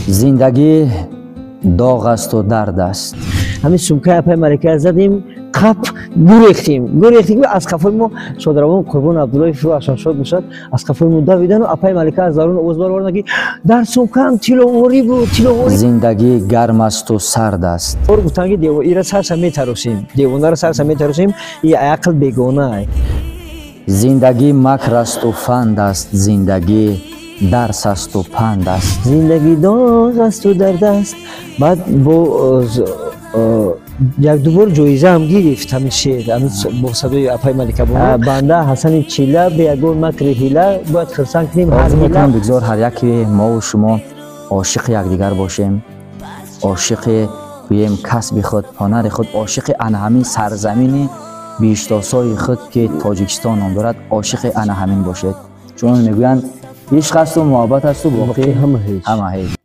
زندگی داغ است و درد است. همین سمکه اپای ملکه زدیم قپ گریختیم از قفای ما شادروان قربان عبدالله فراشان شد میشد از قفای ما دویدن و اپای ملکه از درون اوزبار وردن که در سمکم تیلووری بود زندگی گرم است و سرد است. اور گفتن که دیو ایرا سرسم میترسیم دیوونه را سرسم میترسیم این عقل بیگانه. زندگی مکر است و فند است. زندگی درس است و پند است. زندگی داغ است و درد است. بعد با یک دوبار جایزه هم گرفت همین شعر همین با صدای اپای ملکه بود. بنده حسن چیله به یگون مکر هیله باید خرسان کنیم. آرزو میکنم بگذار هر یکی ما و شما عاشق یکدیگر باشیم، عاشق بیم کسب خود، هنر خود، عاشق آن همین سرزمین بیشتاسای خود که تاجیکستان نام دارد عاشق آن همین باشید. چون میگویند عشق است و محبت است و باقی همه هیچ.